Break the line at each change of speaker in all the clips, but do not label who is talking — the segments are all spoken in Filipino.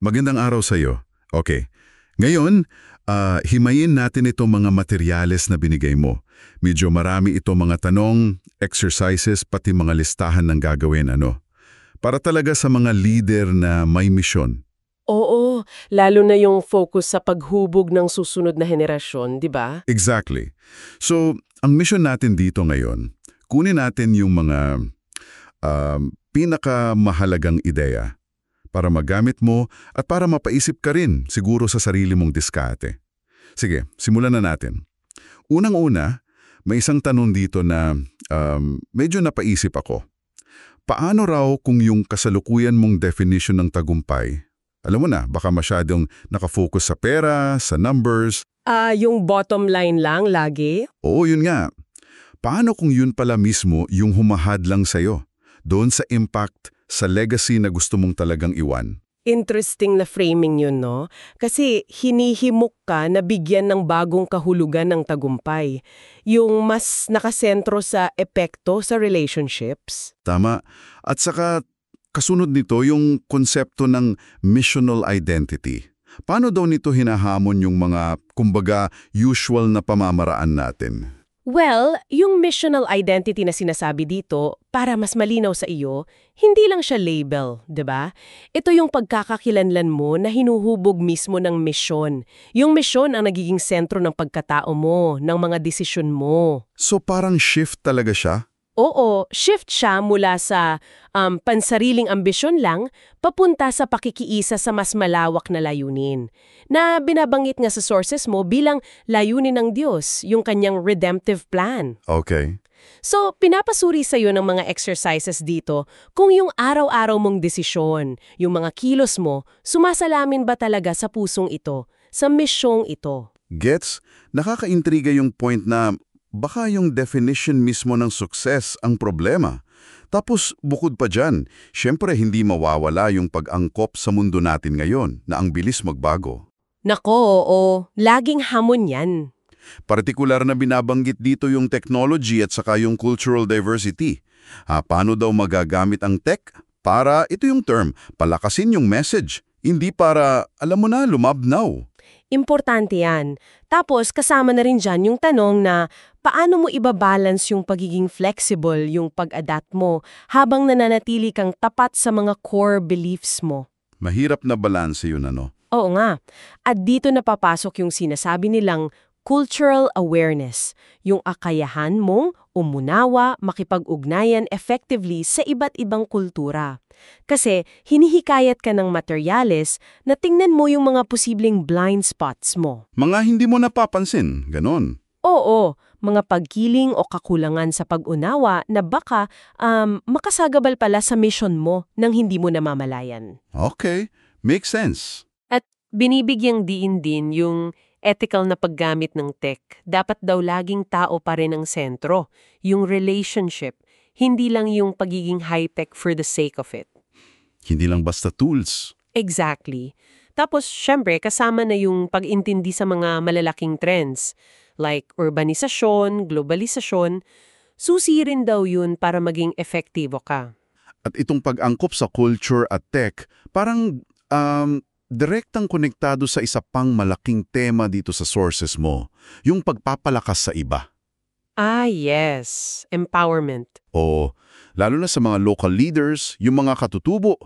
Magandang araw sa iyo. Okay. Ngayon, himayin natin itong mga materyales na binigay mo. Medyo marami ito mga tanong, exercises, pati mga listahan ng gagawin, ano. Para talaga sa mga leader na may misyon.
Oo, lalo na yung focus sa paghubog ng susunod na henerasyon, di ba?
Exactly. So, ang mission natin dito ngayon, kunin natin yung mga pinakamahalagang ideya para magamit mo at para mapaisip ka rin siguro sa sarili mong diskarte. Sige, simulan na natin. Unang-una, may isang tanong dito na medyo napaisip ako. Paano raw kung yung kasalukuyan mong definition ng tagumpay, alam mo na, baka masyadong nakafocus sa pera, sa numbers?
Yung bottom line lang lagi?
Oo, yun nga. Paano kung yun pala mismo yung humahad lang sa'yo? Doon sa impact, sa legacy na gusto mong talagang iwan?
Interesting na framing yun, no? Kasi hinihimok ka na bigyan ng bagong kahulugan ng tagumpay. Yung mas nakasentro sa epekto sa relationships.
Tama. At saka, kasunod nito yung konsepto ng missional identity. Paano daw nito hinahamon yung mga, kumbaga, usual na pamamaraan natin?
Well, yung missional identity na sinasabi dito, para mas malinaw sa iyo, hindi lang siya label, 'di ba? Ito yung pagkakakilanlan mo na hinuhubog mismo ng misyon. Yung misyon ang nagiging sentro ng pagkatao mo, ng mga desisyon mo.
So parang shift talaga siya?
Oo, shift siya mula sa pansariling ambisyon lang papunta sa pakikiisa sa mas malawak na layunin. Na binabanggit nga sa sources mo bilang layunin ng Diyos, yung kanyang redemptive plan.
Okay.
So, pinapasuri sa iyo ng mga exercises dito kung yung araw-araw mong desisyon, yung mga kilos mo, sumasalamin ba talaga sa pusong ito, sa misyong ito.
Gets? Nakakaintriga yung point na baka yung definition mismo ng success ang problema. Tapos, bukod pa dyan, syempre hindi mawawala yung pag-angkop sa mundo natin ngayon na ang bilis magbago.
Nako, oo. Laging hamon yan.
Partikular na binabanggit dito yung technology at saka yung cultural diversity. Paano daw magagamit ang tech? Para, ito yung term, palakasin yung message. Hindi para, alam mo na, lumabnaw.
Importante yan. Tapos, kasama na rin dyan yung tanong na paano mo ibabalance yung pagiging flexible, yung pag-adapt mo, habang nananatili kang tapat sa mga core beliefs mo.
Mahirap na balanse yun, ano?
Oo nga. At dito napapasok yung sinasabi nilang cultural awareness, yung akayahan mong umunawa, makipag-ugnayan effectively sa iba't ibang kultura. Kasi hinihikayat ka ng materyales na tingnan mo yung mga posibleng blind spots mo.
Mga hindi mo napapansin, ganon.
Oo, mga pagkiling o kakulangan sa pag-unawa na baka makasagabal pala sa mission mo nang hindi mo namamalayan.
Okay, makes sense.
At binibigyang diin din yung ethical na paggamit ng tech. Dapat daw laging tao pa rin ang sentro, yung relationship, hindi lang yung pagiging high-tech for the sake of it.
Hindi lang basta tools.
Exactly. Tapos, syempre, kasama na yung pag-intindi sa mga malalaking trends, like urbanisasyon, globalisasyon. Susi rin daw yun para maging efektibo ka.
At itong pag-angkop sa culture at tech, parang direktang konektado sa isa pang malaking tema dito sa sources mo, yung pagpapalakas sa iba.
Yes. Empowerment.
O, lalo na sa mga local leaders, yung mga katutubo,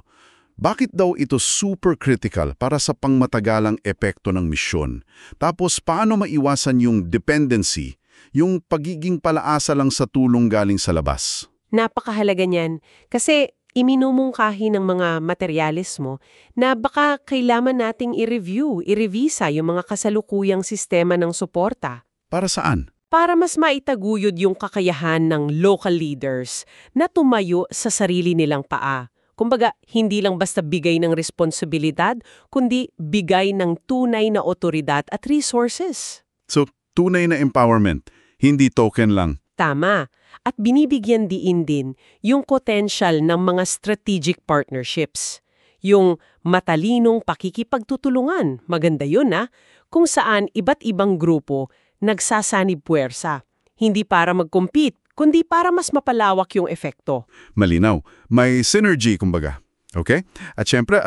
bakit daw ito super critical para sa pangmatagalang epekto ng misyon? Tapos, paano maiwasan yung dependency, yung pagiging palaasa lang sa tulong galing sa labas?
Napakahalaga niyan kasi iminumungkahi ng mga materyales mo na baka kailangan nating i-review, i-revisa yung mga kasalukuyang sistema ng suporta.
Para saan?
Para mas maitaguyod yung kakayahan ng local leaders na tumayo sa sarili nilang paa. Kumbaga, hindi lang basta bigay ng responsibilidad, kundi bigay ng tunay na otoridad at resources.
So, tunay na empowerment, hindi token lang.
Tama. At binibigyan diin din yung potential ng mga strategic partnerships. Yung matalinong pakikipagtutulungan, maganda yun kung saan iba't ibang grupo nagsasanib puwersa. Hindi para mag-compete, kundi para mas mapalawak yung epekto.
Malinaw. May synergy, kumbaga. Okay? At syempre,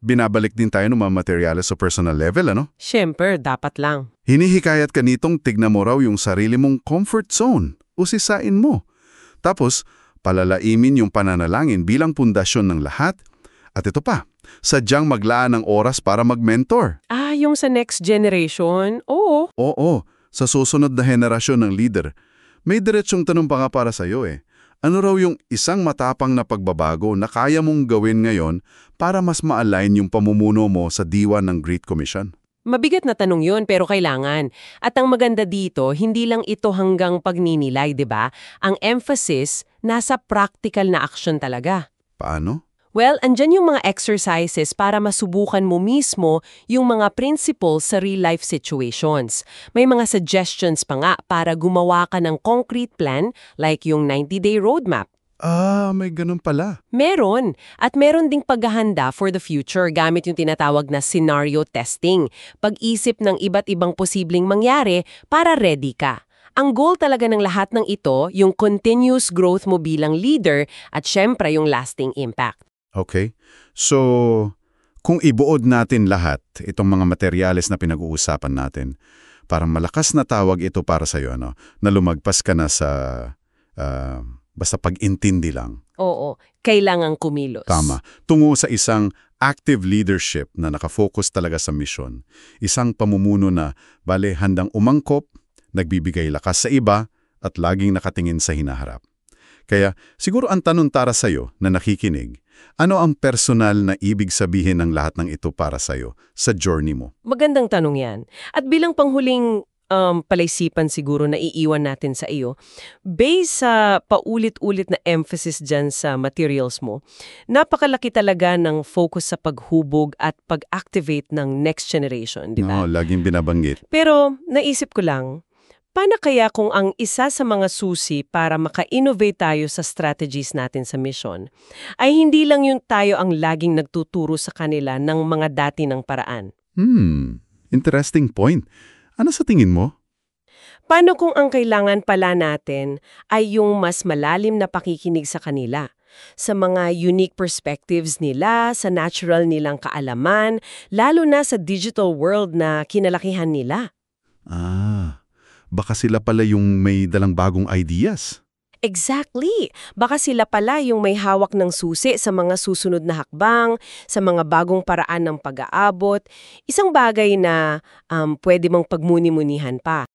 binabalik din tayo ng mga materyales sa personal level, ano?
Siyempre, dapat lang.
Hinihikayat ka nitong tignan mo raw yung sarili mong comfort zone. Usisain mo. Tapos, palalaimin yung pananalangin bilang pundasyon ng lahat. At ito pa, sadyang maglaan ng oras para mag-mentor.
Yung sa next generation? Oo.
Oo, sa susunod na henerasyon ng leader. May diretsong tanong pa nga para sa'yo eh. Ano raw yung isang matapang na pagbabago na kaya mong gawin ngayon para mas ma-align yung pamumuno mo sa diwa ng Great Commission?
Mabigat na tanong yun pero kailangan. At ang maganda dito, hindi lang ito hanggang pagninilay, 'di ba? Ang emphasis nasa practical na action talaga.
Paano?
Well, andyan yung mga exercises para masubukan mo mismo yung mga principles sa real-life situations. May mga suggestions pa nga para gumawa ka ng concrete plan like yung 90-day roadmap.
May ganun pala.
Meron. At meron ding paghahanda for the future gamit yung tinatawag na scenario testing. Pag-isip ng iba't ibang posibleng mangyari para ready ka. Ang goal talaga ng lahat ng ito, yung continuous growth mo bilang leader at syempre yung lasting impact.
Okay. So, kung ibuod natin lahat, itong mga materyales na pinag-uusapan natin, parang malakas na tawag ito para sa'yo, ano? Na lumagpas ka na sa basta pag-intindi lang.
Oo, kailangang kumilos.
Tama. Tungo sa isang active leadership na nakafocus talaga sa mission. Isang pamumuno na, handang umangkop, nagbibigay lakas sa iba, at laging nakatingin sa hinaharap. Kaya, siguro ang tanong para sa'yo na nakikinig, ano ang personal na ibig sabihin ng lahat ng ito para sa'yo sa journey mo?
Magandang tanong yan. At bilang panghuling palaisipan siguro na iiwan natin sa iyo, based sa paulit-ulit na emphasis dyan sa materials mo, napakalaki talaga ng focus sa paghubog at pag-activate ng next generation, di ba?
No, laging binabanggit.
Pero naisip ko lang, paano kaya kung ang isa sa mga susi para maka-innovate tayo sa strategies natin sa mission ay hindi lang yung tayo ang laging nagtuturo sa kanila ng mga dati ng paraan?
Interesting point. Ano sa tingin mo?
Paano kung ang kailangan pala natin ay yung mas malalim na pakikinig sa kanila? Sa mga unique perspectives nila, sa natural nilang kaalaman, lalo na sa digital world na kinalakihan nila.
Baka sila pala yung may dalang bagong ideas.
Exactly! Baka sila pala yung may hawak ng susi sa mga susunod na hakbang, sa mga bagong paraan ng pag-aabot, isang bagay na pwede mong pagmuni-munihan pa.